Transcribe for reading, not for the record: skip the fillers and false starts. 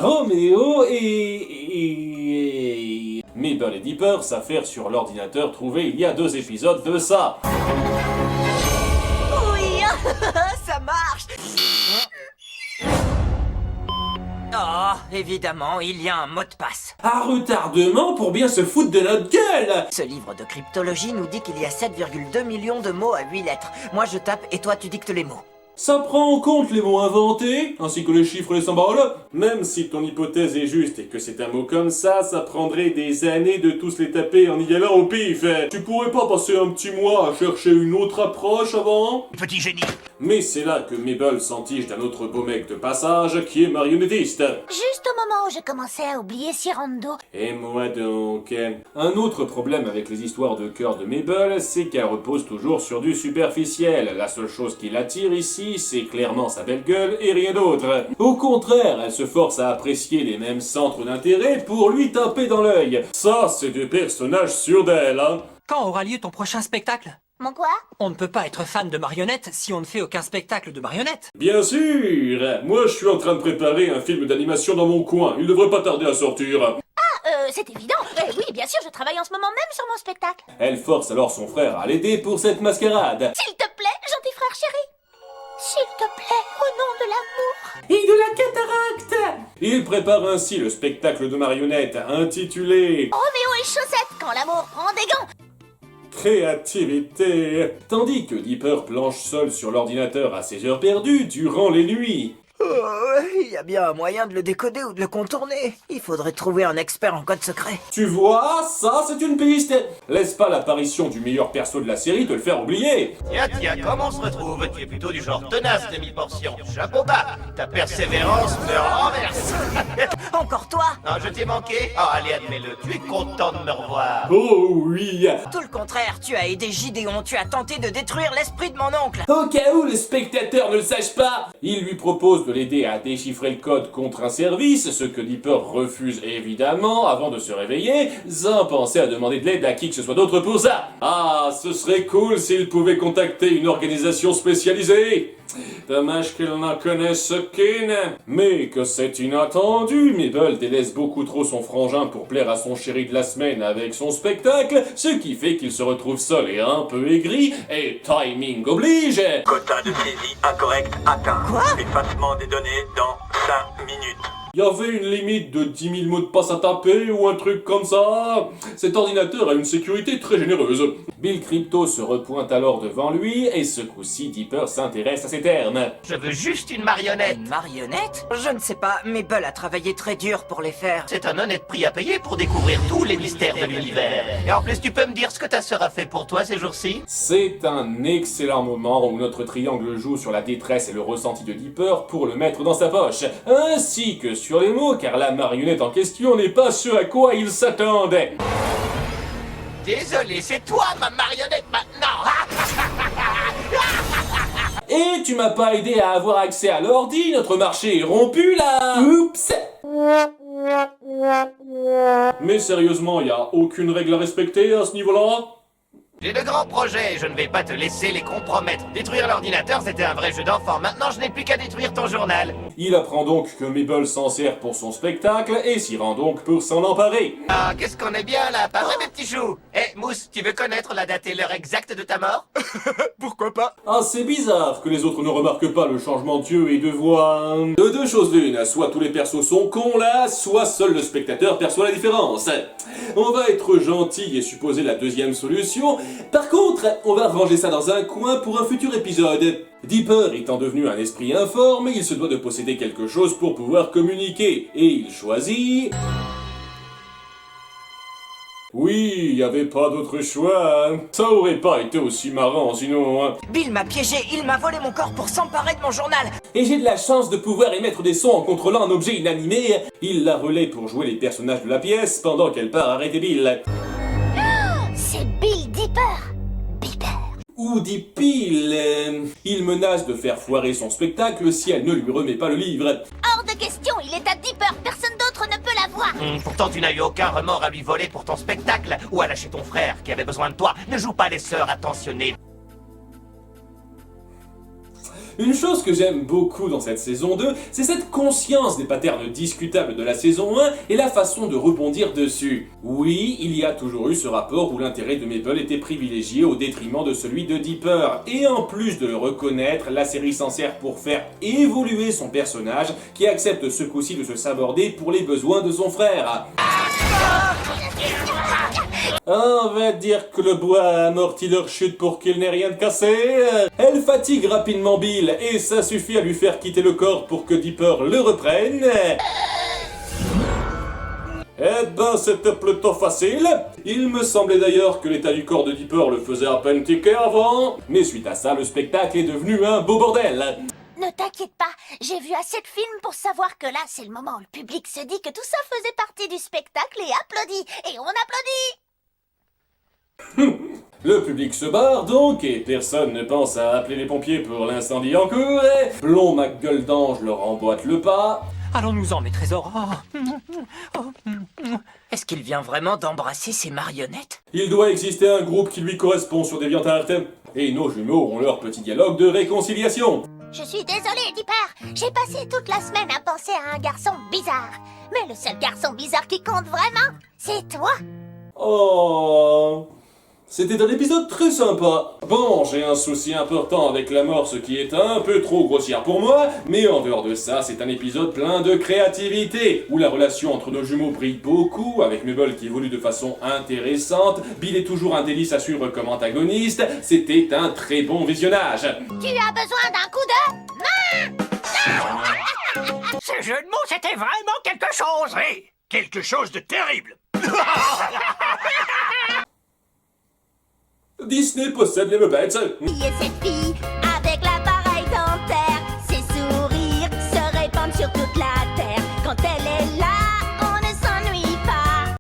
Roméo et... Mabel et Dipper s'affairent sur l'ordinateur trouvé il y a 2 épisodes de ça. Oui, ça marche. Oh, évidemment, il y a un mot de passe. À retardement pour bien se foutre de notre gueule. Ce livre de cryptologie nous dit qu'il y a 7,2 millions de mots à 8 lettres. Moi je tape et toi tu dictes les mots. Ça prend en compte les mots inventés, ainsi que les chiffres et les symboles. Même si ton hypothèse est juste et que c'est un mot comme ça prendrait des années de tous les taper en y allant au pif. Tu pourrais pas passer un petit mois à chercher une autre approche avant? Petit génie. Mais c'est là que Mabel s'entiche d'un autre beau mec de passage qui est marionnettiste. Juste au moment où je commençais à oublier Cyrando. Et moi donc. Un autre problème avec les histoires de cœur de Mabel, c'est qu'elle repose toujours sur du superficiel. La seule chose qui l'attire ici, c'est clairement sa belle gueule et rien d'autre. Au contraire, elle se force à apprécier les mêmes centres d'intérêt pour lui taper dans l'œil. Ça, c'est des personnages sûrs d'elle, hein. Quand aura lieu ton prochain spectacle? Mon quoi? On ne peut pas être fan de marionnettes si on ne fait aucun spectacle de marionnettes. Bien sûr. Moi, je suis en train de préparer un film d'animation dans mon coin. Il devrait pas tarder à sortir. C'est évident. Oui, bien sûr, je travaille en ce moment même sur mon spectacle. Elle force alors son frère à l'aider pour cette mascarade. S'il te plaît, gentil frère chéri. S'il te plaît, au nom de l'amour. Et de la cataracte. Il prépare ainsi le spectacle de marionnettes intitulé Roméo et chaussettes quand l'amour prend des gants. Créativité. Tandis que Dipper planche seul sur l'ordinateur à ses heures perdues durant les nuits. Il y a bien un moyen de le décoder ou de le contourner. Il faudrait trouver un expert en code secret. Tu vois, ça c'est une piste. Laisse pas l'apparition du meilleur perso de la série te le faire oublier. Tiens, comment on se retrouve? Tu es plutôt du genre tenace demi-portion. Chapeau bas. Ta persévérance me renverse. Encore toi? Non, je t'ai manqué? Oh, allez, admets-le. Tu es content de me revoir. Oh oui. Tout le contraire, tu as aidé Gideon, tu as tenté de détruire l'esprit de mon oncle. Au cas où le spectateur ne le sache pas, il lui propose de l'aider à déchiffrer le code contre un service, ce que Dipper refuse évidemment avant de se réveiller, sans penser à demander de l'aide à qui que ce soit d'autre pour ça. Ah, ce serait cool s'il pouvait contacter une organisation spécialisée. Dommage qu'il n'en connaisse qu'une. Mais que c'est inattendu, Mabel délaisse beaucoup trop son frangin pour plaire à son chéri de la semaine avec son spectacle, ce qui fait qu'il se retrouve seul et un peu aigri, et timing oblige. Quota de saisie incorrect atteint. Quoi? Effacement des données dans 5 minutes. Il y avait une limite de 10 000 mots de passe à taper ou un truc comme ça. Cet ordinateur a une sécurité très généreuse. Bill Crypto se repointe alors devant lui et ce coup-ci Dipper s'intéresse à ses termes. Je veux juste une marionnette. Une marionnette? Je ne sais pas, Mabel a travaillé très dur pour les faire. C'est un honnête prix à payer pour découvrir tous les mystères de l'univers. Et en plus, tu peux me dire ce que ta sœur a fait pour toi ces jours-ci? C'est un excellent moment où notre triangle joue sur la détresse et le ressenti de Dipper pour le mettre dans sa poche, ainsi que sur les mots, car la marionnette en question n'est pas ce à quoi il s'attendait. Désolé, c'est toi ma marionnette maintenant. Et tu m'as pas aidé à avoir accès à l'ordi, notre marché est rompu là. Oups. Mais sérieusement, y a aucune règle à respecter à ce niveau-là? J'ai de grands projets et je ne vais pas te laisser les compromettre. Détruire l'ordinateur, c'était un vrai jeu d'enfant. Maintenant, je n'ai plus qu'à détruire ton journal. Il apprend donc que Mabel s'en sert pour son spectacle et s'y rend donc pour s'en emparer. Ah, qu'est-ce qu'on est bien là, pas vrai mes petits choux? Eh, Mousse, tu veux connaître la date et l'heure exacte de ta mort? Pourquoi pas? Ah, c'est bizarre que les autres ne remarquent pas le changement de yeux et de voix. De deux choses l'une, soit tous les persos sont cons là, soit seul le spectateur perçoit la différence. On va être gentil et supposer la deuxième solution. Par contre, on va ranger ça dans un coin pour un futur épisode. Dipper étant devenu un esprit informe, il se doit de posséder quelque chose pour pouvoir communiquer. Et il choisit... Oui, il n'y avait pas d'autre choix. Ça aurait pas été aussi marrant sinon. Bill m'a piégé, il m'a volé mon corps pour s'emparer de mon journal. Et j'ai de la chance de pouvoir émettre des sons en contrôlant un objet inanimé. Il la relaie pour jouer les personnages de la pièce pendant qu'elle part arrêter Bill. C'est Bill Dipper. Bipper. Ou dit pile, il menace de faire foirer son spectacle si elle ne lui remet pas le livre. Hors de question, il est à Dipper. Personne d'autre ne peut l'avoir. Pourtant, tu n'as eu aucun remords à lui voler pour ton spectacle ou à lâcher ton frère qui avait besoin de toi. Ne joue pas les sœurs attentionnées. Une chose que j'aime beaucoup dans cette saison 2, c'est cette conscience des patterns discutables de la saison 1 et la façon de rebondir dessus. Oui, il y a toujours eu ce rapport où l'intérêt de Maple était privilégié au détriment de celui de Dipper. Et en plus de le reconnaître, la série s'en sert pour faire évoluer son personnage qui accepte ce coup-ci de se saborder pour les besoins de son frère. On va dire que le bois a amorti leur chute pour qu'il n'ait rien de cassé. Elle fatigue rapidement Bill et ça suffit à lui faire quitter le corps pour que Dipper le reprenne. Eh ben, c'était plutôt facile. Il me semblait d'ailleurs que l'état du corps de Dipper le faisait à peine tiquer avant. Mais suite à ça, le spectacle est devenu un beau bordel. Ne t'inquiète pas, j'ai vu assez de films pour savoir que là, c'est le moment où le public se dit que tout ça faisait partie du spectacle et applaudit. Et on applaudit. Le public se barre donc, et personne ne pense à appeler les pompiers pour l'incendie en cours, et Blond McGueule d'Ange leur emboîte le pas. Allons-nous-en, mes trésors. Est-ce qu'il vient vraiment d'embrasser ses marionnettes? Il doit exister un groupe qui lui correspond sur DeviantArt, et nos jumeaux ont leur petit dialogue de réconciliation. Je suis désolée, Dipper. J'ai passé toute la semaine à penser à un garçon bizarre. Mais le seul garçon bizarre qui compte vraiment, c'est toi. Oh, c'était un épisode très sympa. Bon, j'ai un souci important avec la mort, ce qui est un peu trop grossière pour moi, mais en dehors de ça, c'est un épisode plein de créativité, où la relation entre nos jumeaux brille beaucoup, avec Mabel qui évolue de façon intéressante, Bill est toujours un délice à suivre comme antagoniste, c'était un très bon visionnage. Tu as besoin d'un coup de main. Ce jeu de mots, c'était vraiment quelque chose. Oui, quelque chose de terrible. Disney possède les Muppets. Qui est cette fille avec l'appareil dentaire? Ses sourires se répandent sur toute la terre. Quand elle est